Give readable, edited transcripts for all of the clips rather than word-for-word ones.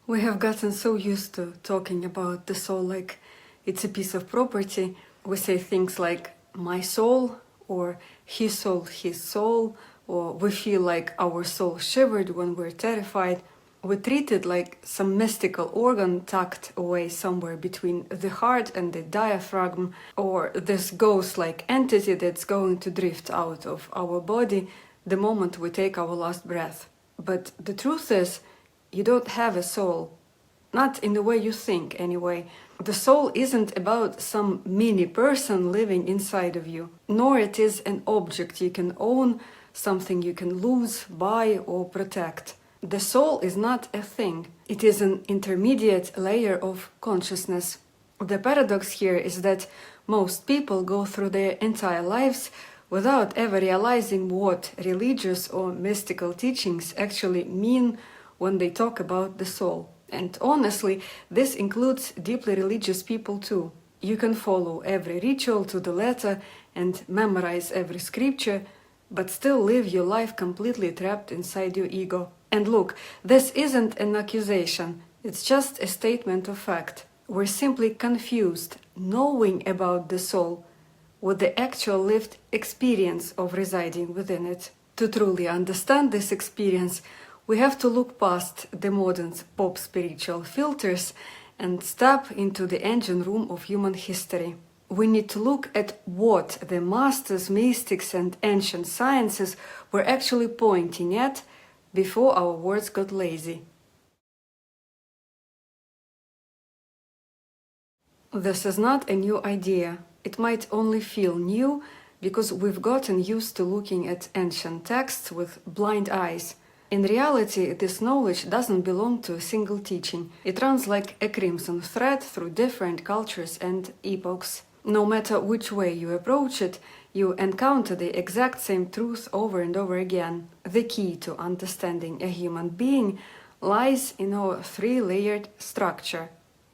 We have gotten so used to talking about the soul like it's a piece of property. We say things like my soul or his soul, or we feel like our soul shivered when we're terrified. We treat it like some mystical organ tucked away somewhere between the heart and the diaphragm, or this ghost-like entity that's going to drift out of our body the moment we take our last breath. But the truth is, you don't have a soul. Not in the way you think, anyway. The soul isn't about some mini person living inside of you, nor it is an object you can own, something you can lose, buy, or protect. The soul is not a thing. It is an intermediate layer of consciousness. The paradox here is that most people go through their entire lives without ever realizing what religious or mystical teachings actually mean when they talk about the soul. And honestly, this includes deeply religious people too. You can follow every ritual to the letter and memorize every scripture, but still live your life completely trapped inside your ego. And look, this isn't an accusation, it's just a statement of fact. We're simply confused, knowing about the soul, with the actual lived experience of residing within it. To truly understand this experience, we have to look past the modern pop spiritual filters and step into the engine room of human history. We need to look at what the masters, mystics, and ancient sciences were actually pointing at before our words got lazy. This is not a new idea. It might only feel new because we've gotten used to looking at ancient texts with blind eyes. In reality, this knowledge doesn't belong to a single teaching. It runs like a crimson thread through different cultures and epochs. No matter which way you approach it, you encounter the exact same truth over and over again. The key to understanding a human being lies in our three-layered structure: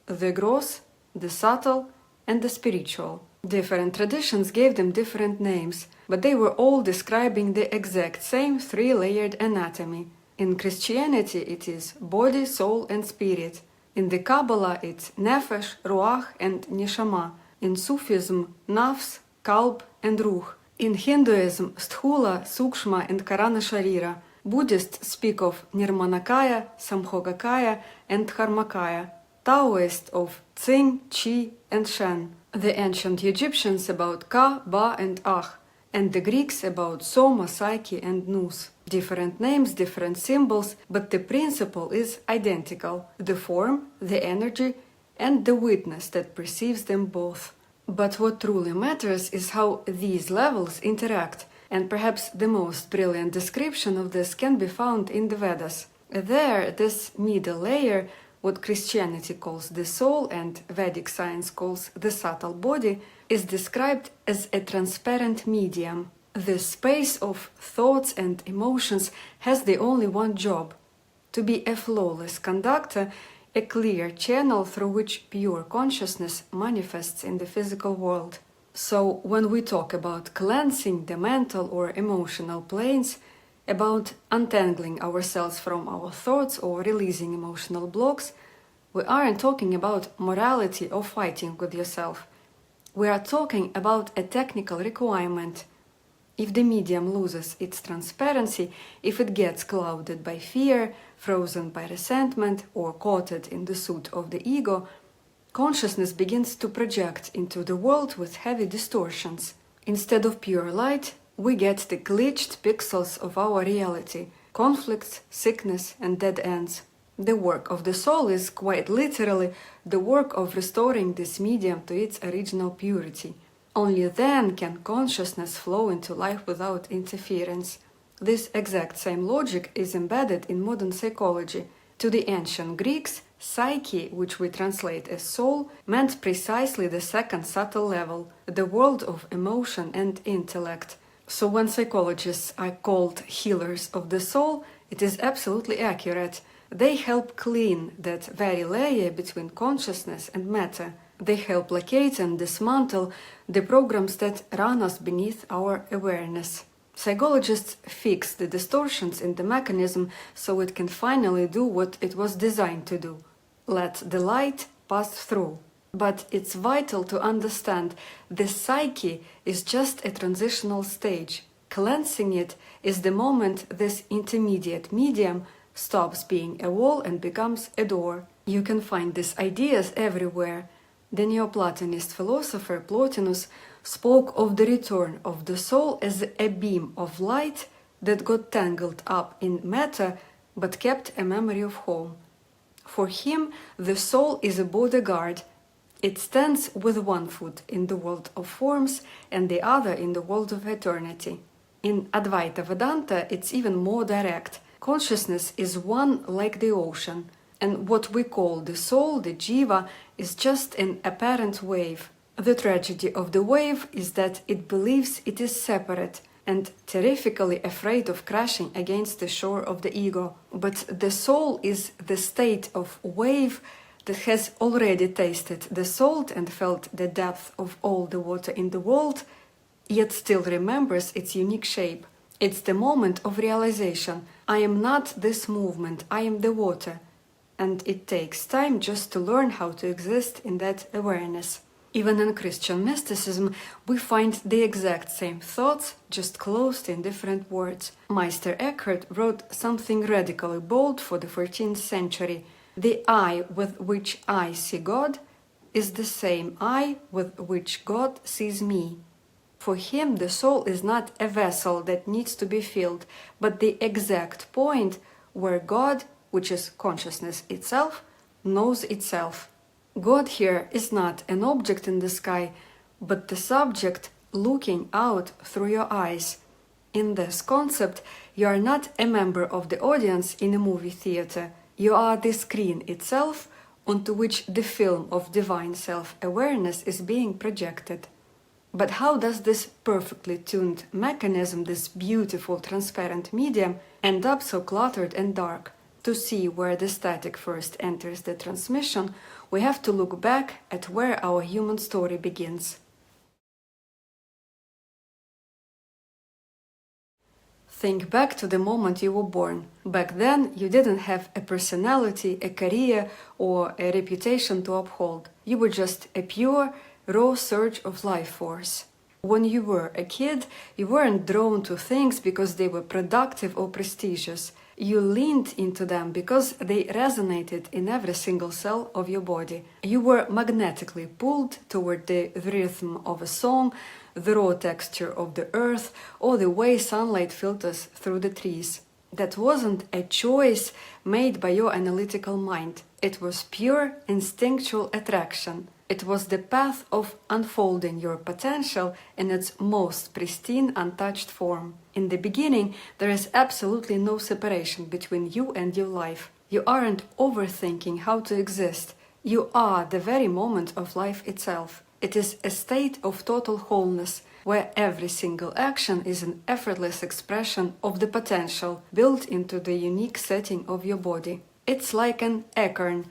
the gross, the subtle, and the spiritual. Different traditions gave them different names, but they were all describing the exact same three-layered anatomy. In Christianity, it is body, soul, and spirit. In the Kabbalah, it's nefesh, ruach, and neshama. In Sufism, nafs, kalb, and ruh. In Hinduism, sthula, sukshma, and karana sharira. Buddhists speak of nirmanakaya, samhogakaya, and dharmakaya. Taoists of Tsing, Qi, and Shen. The ancient Egyptians about Ka, Ba, and Ah, and the Greeks about Soma, Psyche, and Nous. Different names, different symbols, but the principle is identical: the form, the energy, and the witness that perceives them both. But what truly matters is how these levels interact, and perhaps the most brilliant description of this can be found in the Vedas. There, this middle layer, what Christianity calls the soul and Vedic science calls the subtle body, is described as a transparent medium. The space of thoughts and emotions has the only one job: to be a flawless conductor, a clear channel through which pure consciousness manifests in the physical world. So when we talk about cleansing the mental or emotional planes, about untangling ourselves from our thoughts or releasing emotional blocks, we aren't talking about morality or fighting with yourself. We are talking about a technical requirement. If the medium loses its transparency, if it gets clouded by fear, frozen by resentment, or coated in the soot of the ego, consciousness begins to project into the world with heavy distortions. Instead of pure light, we get the glitched pixels of our reality: conflicts, sickness, and dead ends. The work of the soul is quite literally the work of restoring this medium to its original purity. Only then can consciousness flow into life without interference. This exact same logic is embedded in modern psychology. To the ancient Greeks, psyche, which we translate as soul, meant precisely the second subtle level, the world of emotion and intellect. So when psychologists are called healers of the soul, it is absolutely accurate. They help clean that very layer between consciousness and matter. They help locate and dismantle the programs that run us beneath our awareness. Psychologists fix the distortions in the mechanism so it can finally do what it was designed to do: let the light pass through. But it's vital to understand the psyche is just a transitional stage. Cleansing it is the moment this intermediate medium stops being a wall and becomes a door. You can find these ideas everywhere. The Neoplatonist philosopher Plotinus spoke of the return of the soul as a beam of light that got tangled up in matter but kept a memory of home. For him, the soul is a bodyguard. It stands with one foot in the world of forms and the other in the world of eternity. In Advaita Vedanta, it's even more direct. Consciousness is one like the ocean, and what we call the soul, the jiva, is just an apparent wave. The tragedy of the wave is that it believes it is separate and terrifically afraid of crashing against the shore of the ego. But the soul is the state of wave that has already tasted the salt and felt the depth of all the water in the world, yet still remembers its unique shape. It's the moment of realization. I am not this movement, I am the water. And it takes time just to learn how to exist in that awareness. Even in Christian mysticism, we find the exact same thoughts, just closed in different words. Meister Eckhart wrote something radically bold for the 14th century. The eye with which I see God is the same eye with which God sees me. For him, the soul is not a vessel that needs to be filled, but the exact point where God, which is consciousness itself, knows itself. God here is not an object in the sky, but the subject looking out through your eyes. In this concept, you are not a member of the audience in a movie theater. You are the screen itself onto which the film of divine self-awareness is being projected. But how does this perfectly tuned mechanism, this beautiful transparent medium, end up so cluttered and dark? To see where the static first enters the transmission, we have to look back at where our human story begins. Think back to the moment you were born. Back then, you didn't have a personality, a career, or a reputation to uphold. You were just a pure, raw surge of life force. When you were a kid, you weren't drawn to things because they were productive or prestigious. You leaned into them because they resonated in every single cell of your body. You were magnetically pulled toward the rhythm of a song, the raw texture of the earth, or the way sunlight filters through the trees. That wasn't a choice made by your analytical mind. It was pure instinctual attraction. It was the path of unfolding your potential in its most pristine, untouched form. In the beginning, there is absolutely no separation between you and your life. You aren't overthinking how to exist. You are the very moment of life itself. It is a state of total wholeness, where every single action is an effortless expression of the potential built into the unique setting of your body. It's like an acorn.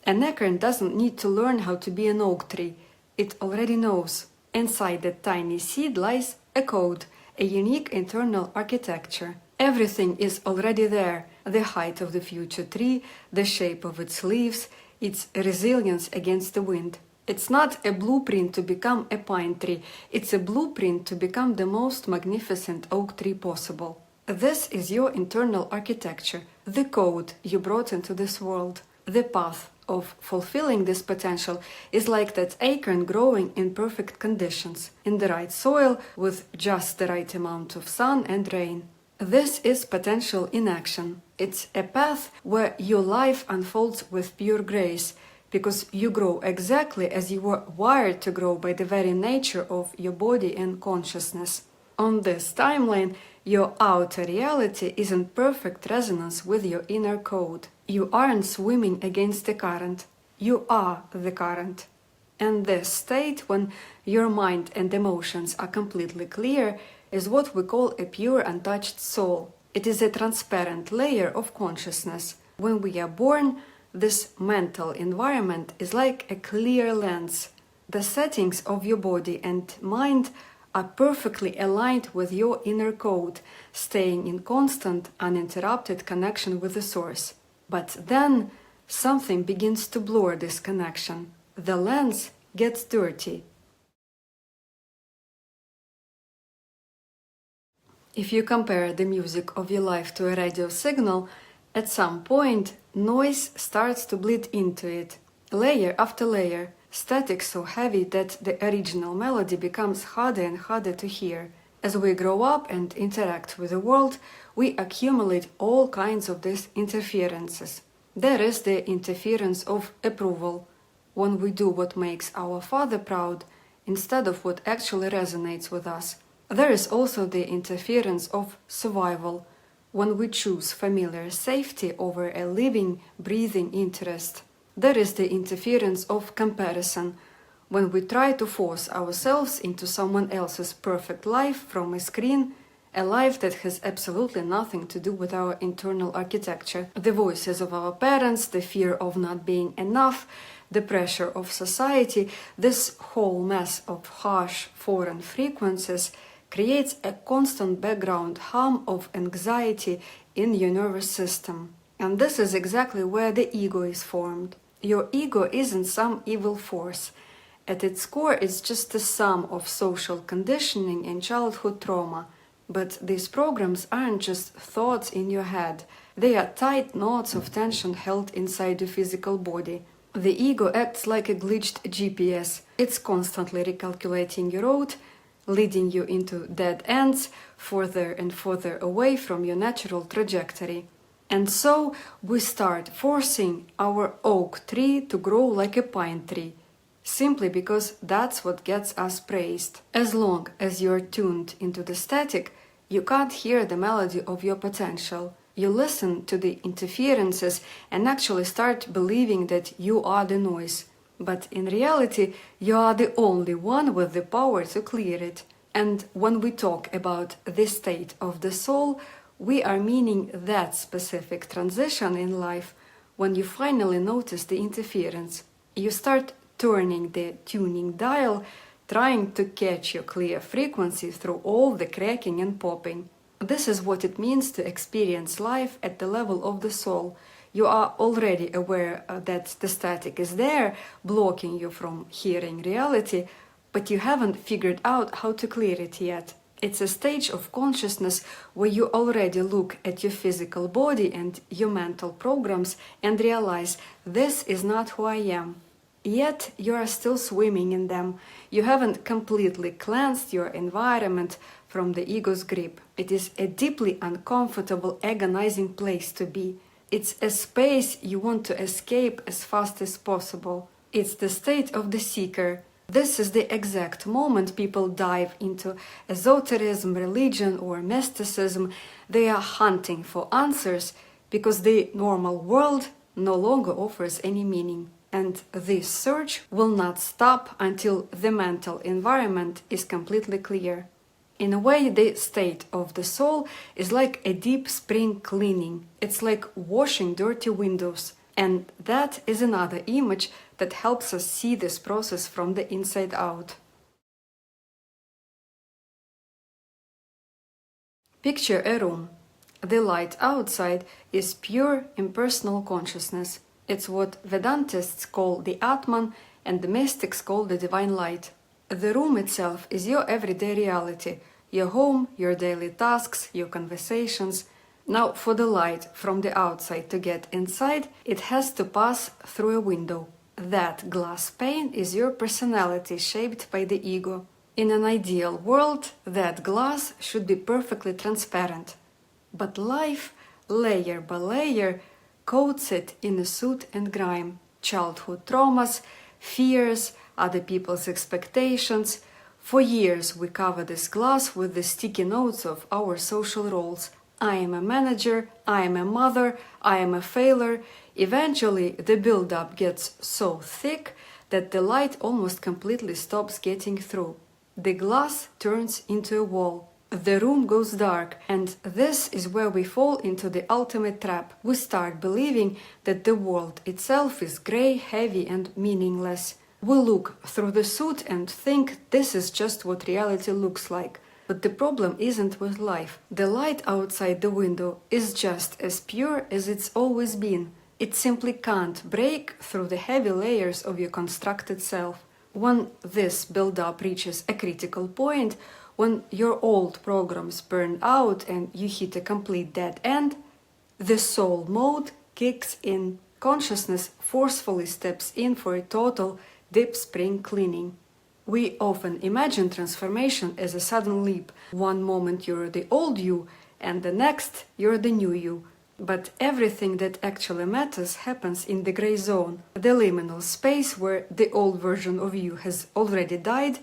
An acorn doesn't need to learn how to be an oak tree. It already knows. Inside that tiny seed lies a code, a unique internal architecture. Everything is already there. The height of the future tree, the shape of its leaves, its resilience against the wind. It's not a blueprint to become a pine tree. It's a blueprint to become the most magnificent oak tree possible. This is your internal architecture, the code you brought into this world. The path of fulfilling this potential is like that acorn growing in perfect conditions, in the right soil, with just the right amount of sun and rain. This is potential in action. It's a path where your life unfolds with pure grace, because you grow exactly as you were wired to grow by the very nature of your body and consciousness. On this timeline, your outer reality is in perfect resonance with your inner code. You aren't swimming against the current. You are the current. And this state, when your mind and emotions are completely clear, is what we call a pure untouched soul. It is a transparent layer of consciousness. When we are born, this mental environment is like a clear lens. The settings of your body and mind are perfectly aligned with your inner code, staying in constant, uninterrupted connection with the source. But then something begins to blur this connection. The lens gets dirty. If you compare the music of your life to a radio signal, at some point noise starts to bleed into it, layer after layer, static so heavy that the original melody becomes harder and harder to hear. As we grow up and interact with the world, we accumulate all kinds of these interferences. There is the interference of approval, when we do what makes our father proud instead of what actually resonates with us. There is also the interference of survival, when we choose familiar safety over a living, breathing interest. There is the interference of comparison, when we try to force ourselves into someone else's perfect life from a screen, a life that has absolutely nothing to do with our internal architecture. The voices of our parents, the fear of not being enough, the pressure of society, this whole mess of harsh foreign frequencies creates a constant background hum of anxiety in your nervous system. And this is exactly where the ego is formed. Your ego isn't some evil force. At its core, it's just the sum of social conditioning and childhood trauma. But these programs aren't just thoughts in your head. They are tight knots of tension held inside your physical body. The ego acts like a glitched GPS. It's constantly recalculating your route, leading you into dead ends, further and further away from your natural trajectory. And so we start forcing our oak tree to grow like a pine tree, simply because that's what gets us praised. As long as you're tuned into the static, you can't hear the melody of your potential. You listen to the interferences and actually start believing that you are the noise. But in reality, you are the only one with the power to clear it. And when we talk about this state of the soul, we are meaning that specific transition in life when you finally notice the interference. You start turning the tuning dial, trying to catch your clear frequency through all the cracking and popping. This is what it means to experience life at the level of the soul. You are already aware that the static is there, blocking you from hearing reality, but you haven't figured out how to clear it yet. It's a stage of consciousness where you already look at your physical body and your mental programs and realize this is not who I am. Yet you are still swimming in them. You haven't completely cleansed your environment from the ego's grip. It is a deeply uncomfortable, agonizing place to be. It's a space you want to escape as fast as possible. It's the state of the seeker. This is the exact moment people dive into esotericism, religion, or mysticism. They are hunting for answers because the normal world no longer offers any meaning. And this search will not stop until the mental environment is completely clear. In a way, the state of the soul is like a deep spring cleaning. It's like washing dirty windows. And that is another image that helps us see this process from the inside out. Picture a room. The light outside is pure impersonal consciousness. It's what Vedantists call the Atman and the mystics call the divine light. The room itself is your everyday reality, your home, your daily tasks, your conversations. Now, for the light from the outside to get inside, it has to pass through a window. That glass pane is your personality shaped by the ego. In an ideal world, that glass should be perfectly transparent. But life, layer by layer, coats it in a soot and grime. Childhood traumas, fears, other people's expectations. For years we cover this glass with the sticky notes of our social roles. I am a manager, I am a mother, I am a failure. Eventually the build-up gets so thick that the light almost completely stops getting through. The glass turns into a wall. The room goes dark, and this is where we fall into the ultimate trap. We start believing that the world itself is grey, heavy, and meaningless. We look through the suit and think this is just what reality looks like. But the problem isn't with life. The light outside the window is just as pure as it's always been. It simply can't break through the heavy layers of your constructed self. When this build-up reaches a critical point, when your old programs burn out and you hit a complete dead end, the soul mode kicks in. Consciousness forcefully steps in for a total deep spring cleaning. We often imagine transformation as a sudden leap. One moment you're the old you, and the next you're the new you. But everything that actually matters happens in the gray zone, the liminal space where the old version of you has already died,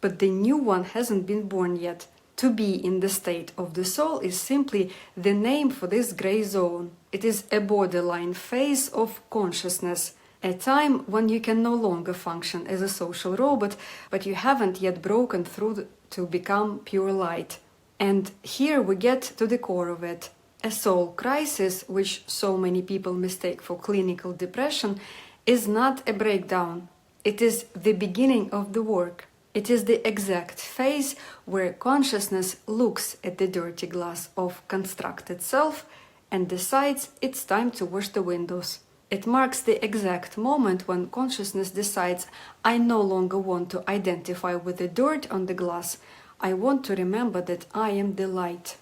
but the new one hasn't been born yet. To be in the state of the soul is simply the name for this gray zone. It is a borderline phase of consciousness, a time when you can no longer function as a social robot, but you haven't yet broken through to become pure light. And here we get to the core of it. A soul crisis, which so many people mistake for clinical depression, is not a breakdown. It is the beginning of the work. It is the exact phase where consciousness looks at the dirty glass of constructed self and decides it's time to wash the windows. It marks the exact moment when consciousness decides, I no longer want to identify with the dirt on the glass. I want to remember that I am the light.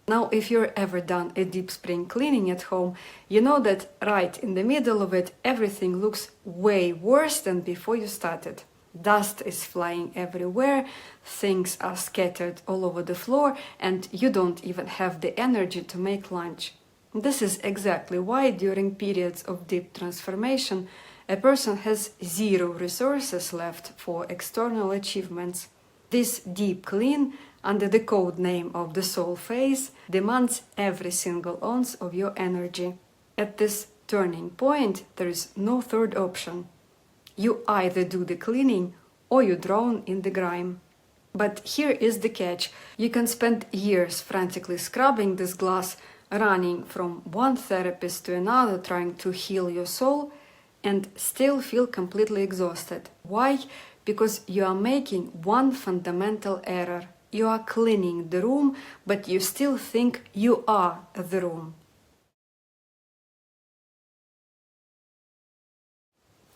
Now, if you've ever done a deep spring cleaning at home, you know that right in the middle of it, everything looks way worse than before you started. Dust is flying everywhere, things are scattered all over the floor, and you don't even have the energy to make lunch. This is exactly why during periods of deep transformation, a person has zero resources left for external achievements. This deep clean, under the code name of the soul phase, demands every single ounce of your energy. At this turning point, there is no third option. You either do the cleaning or you drown in the grime. But here is the catch. You can spend years frantically scrubbing this glass, running from one therapist to another trying to heal your soul, and still feel completely exhausted. Why? Because you are making one fundamental error. You are cleaning the room, but you still think you are the room.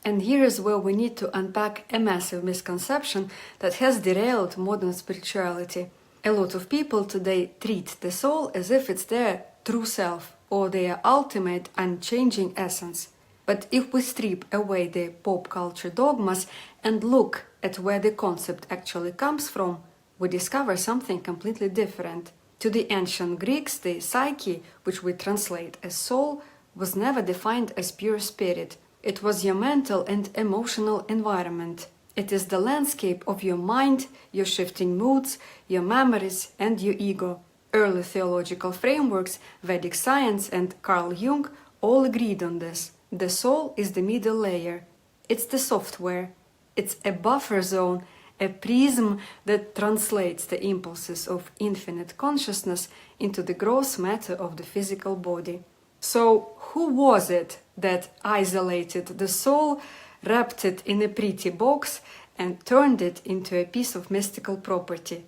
And here is where we need to unpack a massive misconception that has derailed modern spirituality. A lot of people today treat the soul as if it's their true self or their ultimate unchanging essence. But if we strip away the pop culture dogmas and look at where the concept actually comes from, we discover something completely different. To the ancient Greeks, the psyche, which we translate as soul, was never defined as pure spirit. It was your mental and emotional environment. It is the landscape of your mind, your shifting moods, your memories, and your ego. Early theological frameworks, Vedic science, and Carl Jung all agreed on this. The soul is the middle layer. It's the software. It's a buffer zone, a prism that translates the impulses of infinite consciousness into the gross matter of the physical body. So, who was it that isolated the soul, wrapped it in a pretty box, and turned it into a piece of mystical property?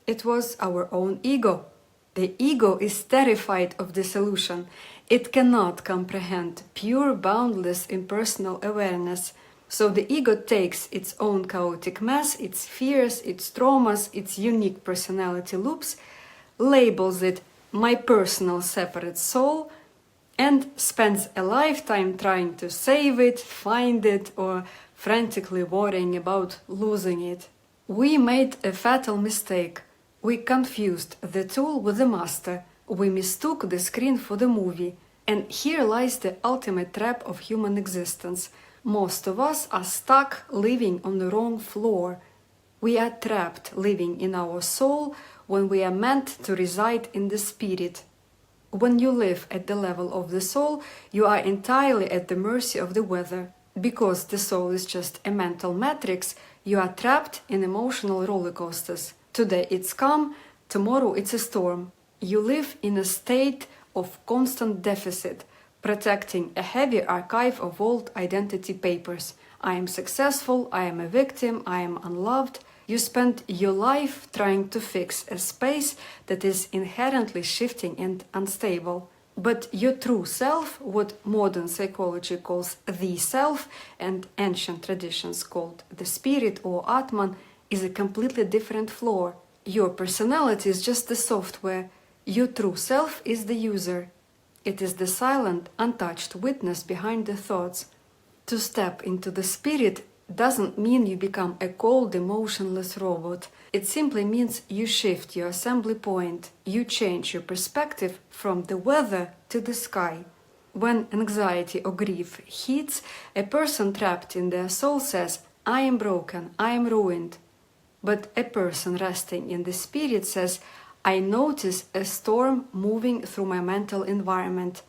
It was our own ego. The ego is terrified of dissolution. It cannot comprehend pure, boundless, impersonal awareness. So the ego takes its own chaotic mess, its fears, its traumas, its unique personality loops, labels it my personal separate soul, and spends a lifetime trying to save it, find it, or frantically worrying about losing it. We made a fatal mistake. We confused the tool with the master. We mistook the screen for the movie. And here lies the ultimate trap of human existence. Most of us are stuck living on the wrong floor. We are trapped living in our soul when we are meant to reside in the spirit. When you live at the level of the soul, you are entirely at the mercy of the weather. Because the soul is just a mental matrix, you are trapped in emotional roller coasters. Today it's calm, tomorrow it's a storm. You live in a state of constant deficit, protecting a heavy archive of old identity papers. I am successful, I am a victim, I am unloved. You spend your life trying to fix a space that is inherently shifting and unstable. But your true self, what modern psychology calls the self and ancient traditions called the spirit or Atman, is a completely different floor. Your personality is just the software. Your true self is the user. It is the silent, untouched witness behind the thoughts. To step into the spirit doesn't mean you become a cold, emotionless robot. It simply means you shift your assembly point. You change your perspective from the weather to the sky. When anxiety or grief hits, a person trapped in their soul says, I am broken, I am ruined. But a person resting in the spirit says, I notice a storm moving through my mental environment.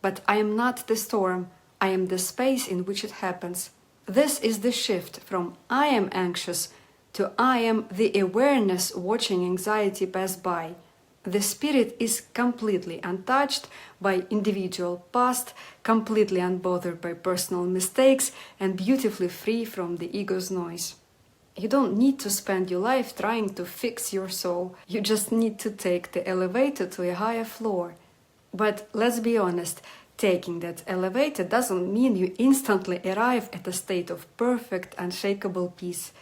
But I am not the storm, I am the space in which it happens. This is the shift from I am anxious to I am the awareness watching anxiety pass by. The spirit is completely untouched by individual past, completely unbothered by personal mistakes, and beautifully free from the ego's noise. You don't need to spend your life trying to fix your soul. You just need to take the elevator to a higher floor. But let's be honest, taking that elevator doesn't mean you instantly arrive at a state of perfect, unshakable peace.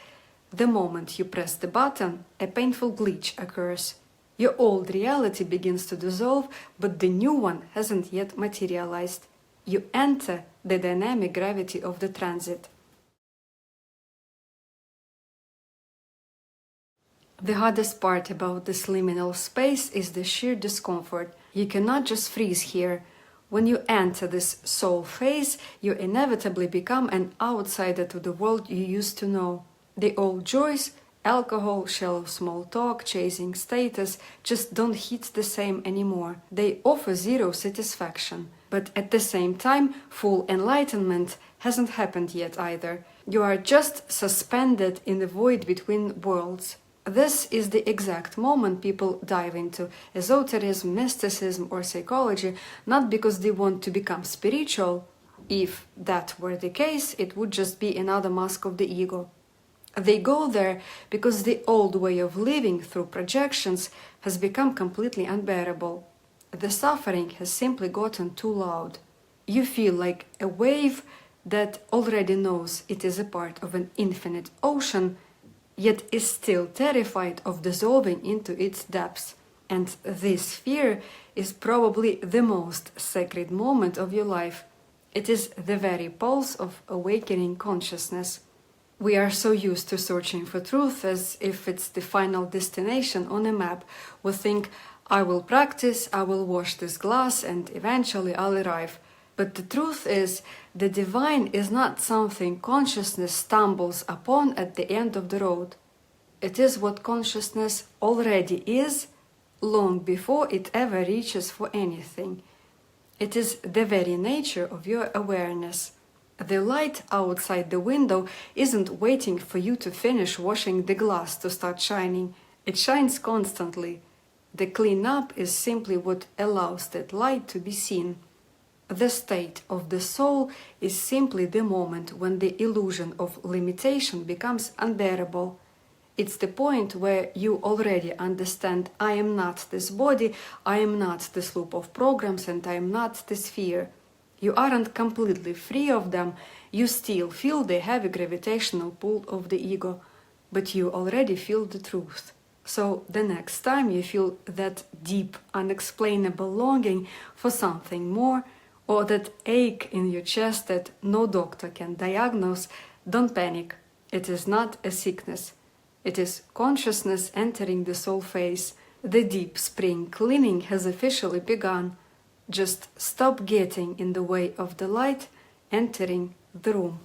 The moment you press the button, a painful glitch occurs. Your old reality begins to dissolve, but the new one hasn't yet materialized. You enter the dynamic gravity of the transit. The hardest part about this liminal space is the sheer discomfort. You cannot just freeze here. When you enter this soul phase, you inevitably become an outsider to the world you used to know. The old joys, alcohol, shallow small talk, chasing status, just don't hit the same anymore. They offer zero satisfaction. But at the same time, full enlightenment hasn't happened yet either. You are just suspended in the void between worlds. This is the exact moment people dive into esotericism, mysticism, or psychology, not because they want to become spiritual. If that were the case, it would just be another mask of the ego. They go there because the old way of living through projections has become completely unbearable. The suffering has simply gotten too loud. You feel like a wave that already knows it is a part of an infinite ocean, yet is still terrified of dissolving into its depths. And this fear is probably the most sacred moment of your life. It is the very pulse of awakening consciousness. We are so used to searching for truth as if it's the final destination on a map. We think, I will practice, I will wash this glass, and eventually I'll arrive. But the truth is, the divine is not something consciousness stumbles upon at the end of the road. It is what consciousness already is, long before it ever reaches for anything. It is the very nature of your awareness. The light outside the window isn't waiting for you to finish washing the glass to start shining. It shines constantly. The cleanup is simply what allows that light to be seen. The state of the soul is simply the moment when the illusion of limitation becomes unbearable. It's the point where you already understand, I am not this body, I am not this loop of programs, and I am not this fear. You aren't completely free of them, you still feel the heavy gravitational pull of the ego, but you already feel the truth. So the next time you feel that deep, unexplainable longing for something more, or that ache in your chest that no doctor can diagnose, don't panic. It is not a sickness. It is consciousness entering the soul phase. The deep spring cleaning has officially begun. Just stop getting in the way of the light entering the room.